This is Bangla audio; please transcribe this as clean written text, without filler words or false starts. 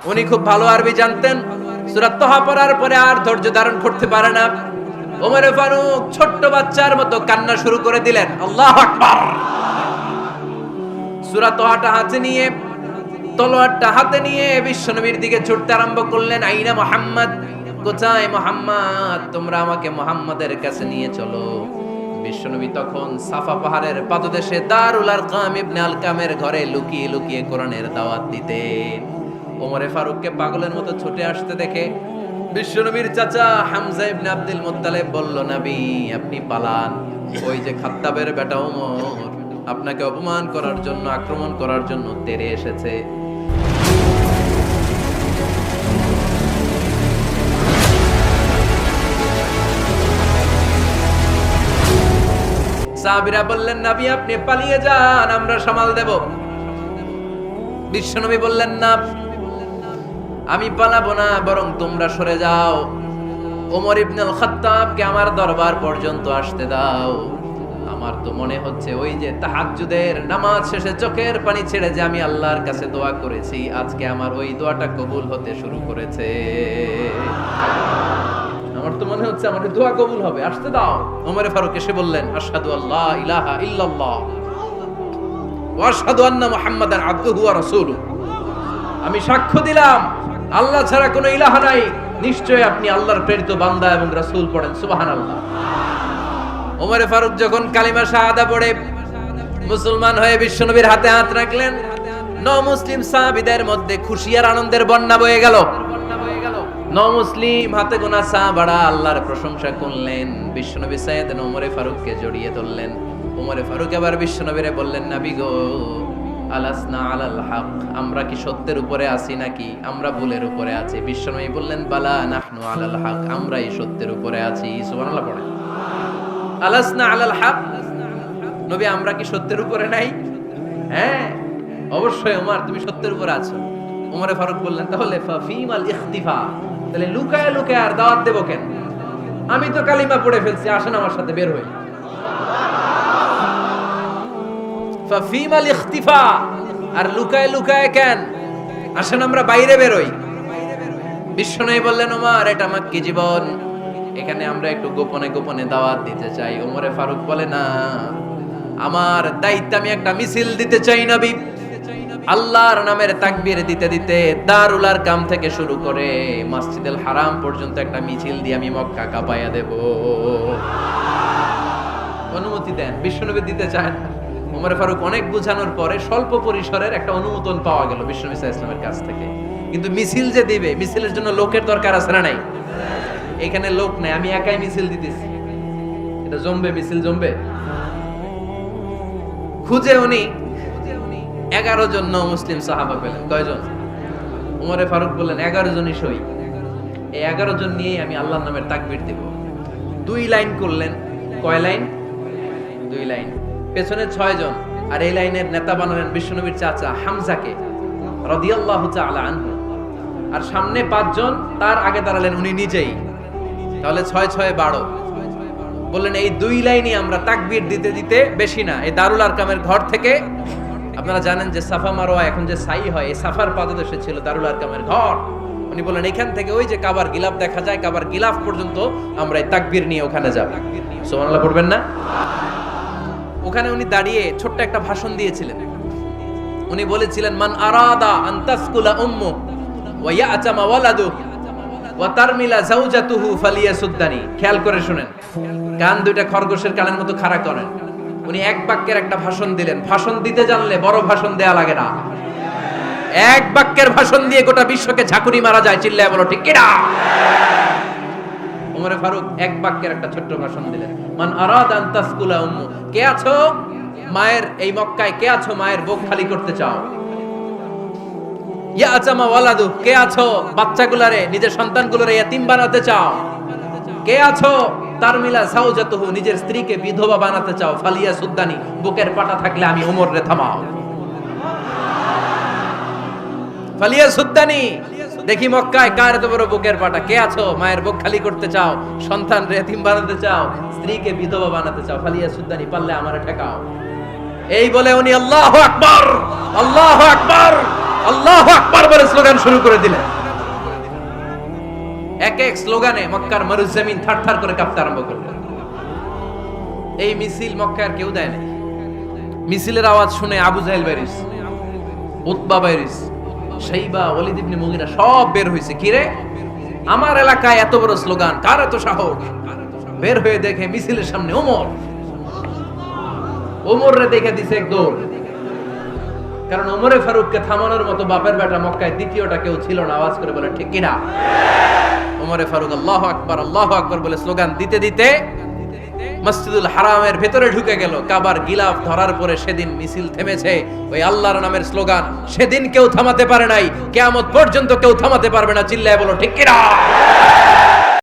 উনি খুব ভালো আরবি জানতেন। সূরা তাহা পড়ার পরে আর ধৈর্য ধারণ করতে পারে না। ওমর ফারুক ছোট্ট বাচ্চার মতো কান্না শুরু করে দিলেন। আল্লাহু আকবার। সূরা তাহাটা হাতে নিয়ে, তলোয়ারটা হাতে নিয়ে বিশ্বনবীর দিকে ছুটতে আরম্ভ করলেন। আইনা মুহাম্মদ, কোথায় মুহাম্মদ? তোমরা আমাকে মুহাম্মাদের কাছে নিয়ে চলো। বিশ্বনবী তখন সাফা পাহাড়ের পাদদেশে দারুল আরকাম ইবনে আলকামের ঘরে লুকিয়ে লুকিয়ে কোরআনের দাওয়াত দিতেন। ওমরে ফারুককে পাগলের মতো ছুটে আসতে দেখে বিশ্বনবীর চাচা হামজা ইবনে আব্দুল মুত্তালিব বলল, নবী আপনি পালান। ওই যে খাত্তাবের বেটা ওমর আপনাকে অপমান করার জন্য, আক্রমণ করার জন্য তেড়ে এসেছে। সাহাবীরা বললেন, নবী আপনি পালিয়ে যান, আমরা সামাল দেব। বিশ্বনবী বললেন, না আমি পালাবো না, বরং তোমরা সরে যাও। ওমর ইবনে আল খাত্তাবকে আমার দরবার পর্যন্ত আসতে দাও। আমার তো মনে হচ্ছে ওই যে তাহাজ্জুদের নামাজ শেষে চোখের পানি ছেড়ে যে আমি আল্লাহর কাছে দোয়া করেছি, আজকে আমার ওই দোয়াটা কবুল হতে শুরু করেছে। আমার তো মনে হচ্ছে আমার দোয়া কবুল হবে, আসতে দাও। ওমরে ফারুক এসে বললেন, আশহাদু আল্লা ইলাহা ইল্লাল্লাহ ওয়া আশহাদু আন্না মুহাম্মাদান আবদুহু ওয়া রাসূলুহু। আমি সাক্ষ্য দিলাম আল্লাহ ছাড়া কোনো ইলাহা নাই, নিশ্চয় আপনি আল্লাহর প্রেরিত বান্দা এবং রাসূল। পড়েন সুবহানাল্লাহ। ওমরে ফারুক যখন কালিমা শাহাদা পড়ে মুসলমান হয়ে বিশ্বনবীর হাতে হাত রাখলেন, মুসলিম সাহাবীদের মধ্যে খুশি আর আনন্দের বন্যা বয়ে গেল। মুসলিম হাতে গোনা সাহাবারা আল্লাহর প্রশংসা করলেন। বিশ্বনবী সাইয়েদনা ওমরে ফারুককে জড়িয়ে ধরলেন। ওমরে ফারুক এবার বিশ্বনবীরে বললেন, নবী গো, আলাসনা আলাল হক, আমরা কি সত্যের উপরে আছি নাকি আমরা ভুলের উপরে আছি? বিশ্বনবী বললেন, বালা নাহনু আলাল হক, আমরা এই সত্যের উপরে আছি। সুবহানাল্লাহ পড়ে। আলাসনা আলাল হক, নবী আমরা কি সত্যের উপরে নাই? হ্যাঁ অবশ্যই ওমর, তুমি সত্যের উপরে আছো। ওমরে ফারুক বললেন, তাহলে ফাফিমাল ইখতিফা, তাহলে লুকায় লুকায় আর দাওয়াত দেব কেন? আমি তো কালিমা পড়ে ফেলছি, আসেন আমার সাথে বের হই। ফাফিমাল ইখতিফা, আর লুকায় লুকায় কেন? আসেন আমরা বাইরে বের হই। বিশ্বনবী বললেন, ওমর এটা মাক্কি জীবন, এখানে আমরা একটু গোপনে গোপনে দাওয়াত দিতে চাই। ওমরে ফারুক বলে, না, আমার দায়িত্ব, আমি একটা মিছিল দিতে চাই নবী। আল্লাহর নামের তাকবীর দিতে দিতে দারুল আরকাম থেকে শুরু করে মসজিদুল হারাম পর্যন্ত একটা মিছিল দিয়ে আমি মক্কা কাঁপাইয়া দেব। অনুমতি দেন। বিশ্বনবী দিতে চায় না। ওমর ফারুক অনেক বুঝানোর পরে স্বল্প পরিসরের একটা অনুমোদন পাওয়া গেল বিশ্বনবী সাল্লাল্লাহু আলাইহি ওয়াসাল্লামের কাছ থেকে। কিন্তু মিছিল যে দিবে, মিছিলের জন্য লোকের দরকার আছে না নাই? এখানে লোক নাই, আমি একাই মিছিল দিতেছি। এটা জমবে, মিছিল জমবে। খুঁজে উনি 11 জন মুসলিম সাহাবা পেলেন। কয়জন? ওমরে ফারুক বললেন, 11 জনই সই। এই 11 জন নিয়ে আমি আল্লাহর নামের তাকবীর দেব। 2 লাইন করলেন। কয় লাইন? 2 লাইন। পেছনে 6 জন, আর এই লাইনের নেতা বানালেন বিশ্বনবীর চাচা হামজাকে রাদিয়াল্লাহু তাআলা আনহু। আর সামনে 5 জন, তার আগে দাঁড়ালেন উনি নিজেই। তাহলে 6 6 12। বললেন এই 2 লাইনই আমরা তাকবীর দিতে দিতে, বেশি না, এই দারুল আরকামের ঘর থেকে, আপনারা জানেন যে সাফা মারওয়া এখন যে সাই হয়, এই সাফার পাদদেশে ছিল দারুল আরকামের ঘর। উনি বলেন এখান থেকে ওই যে কাবার গিলাফ দেখা যায়, কাবার গিলাফ পর্যন্ত আমরা এই তাকবীর নিয়ে ওখানে যাব। সুবহানাল্লাহ পড়বেন না? ওখানে উনি দাঁড়িয়ে ছোট্ট একটা ভাষণ দিয়েছিলেন। উনি বলেছিলেন, মান আরাদা আন তাসকুলা উম্মু ওয়া ইয়াতামা ওয়ালাদু ওয়া তারমিলা যাওজাতুহু ফালিয়াসুদ্দানি। খেয়াল করে শুনেন, কান দুইটা খরগোশের কানের মতো খাড়া করেন। উনি এক বাক্যের একটা ভাষণ দিলেন। ভাষণ দিতে জানলে বড় ভাষণ দেয়া লাগে না। এক বাক্যের ভাষণ দিয়ে গোটা বিশ্বকে ঝাঁকুনি মারা যায়। চিল্লায় বলো ঠিক কিনা? ওমরে ফারুক এক বাক্যের একটা ছোট্ট ভাষণ দিলেন। মান আরাদা আন তাসকুলা উম্মু, কে আছো মায়ের এই মক্কায়, কে আছো মায়ের বুক খালি করতে চাও? ইয়াতামা ওয়ালাদু, কে আছো বাচ্চাগুলারে, নিজের সন্তানগুলোরে ইয়াতিম বানাতে চাও? কে আছো তারমিলা যাওজাতুহু, নিজের স্ত্রীকে বিধবা বানাতে চাও? ফালিয়াসুদ্দানি, বুকের পাটা থাকলে আমি ওমর রে থামাও। ফালিয়াসুদ্দানি, দেখি মক্কায় কার এত বড় বুকের পাটা। কে আছো মায়ের বুক খালি করতে চাও, সন্তান রে এতিম বানাতে চাও, স্ত্রীকে বিধবা বানাতে চাও? ফালিয়াসুদ্দানি, পারলে আমারে ঠেকাও। এই বলে উনি আল্লাহু আকবার, আল্লাহু আকবার, আল্লাহু আকবার বলে স্লোগান শুরু করে দিলেন। এক এক স্লোগানে মক্কার মরুজমিন থারথার করে কাঁপতে আরম্ভ করলো। এই মিছিল মক্কার কেউ দেয় না। মিছিলের আওয়াজ শুনে আবু জাহেল বাইরিস, উতবা বাইরিস, শাইবা, ওয়ালিদ ইবনে মুগিরা সব বের হইছে। কি রে, আমার এলাকায় এত বড় স্লোগান, কার এত সাহস? বের হয়ে দেখে মিছিলের সামনে ওমর। ওমরে দেখে দিছে এক দৌড়, কারণ ওমরে ফারুককে থামানোর মতো বাপের বেটা মক্কায় দ্বিতীয়টা কেউ ছিল না। আওয়াজ করে বলে ঠিক কিনা? ওমরে ফারুক আল্লাহু আকবার বলে স্লোগান দিতে দিতে মসজিদুল হারামের ভেতরে ঢুকে গেল। কাবার গিলাফ ধরার পরে সেদিন মিছিল থেমেছে। ওই আল্লাহর নামের স্লোগান সেদিন কেউ থামাতে পারে নাই, কিয়ামত পর্যন্ত কেউ থামাতে পারবে না। চিল্লায় বলো ঠিক কিনা?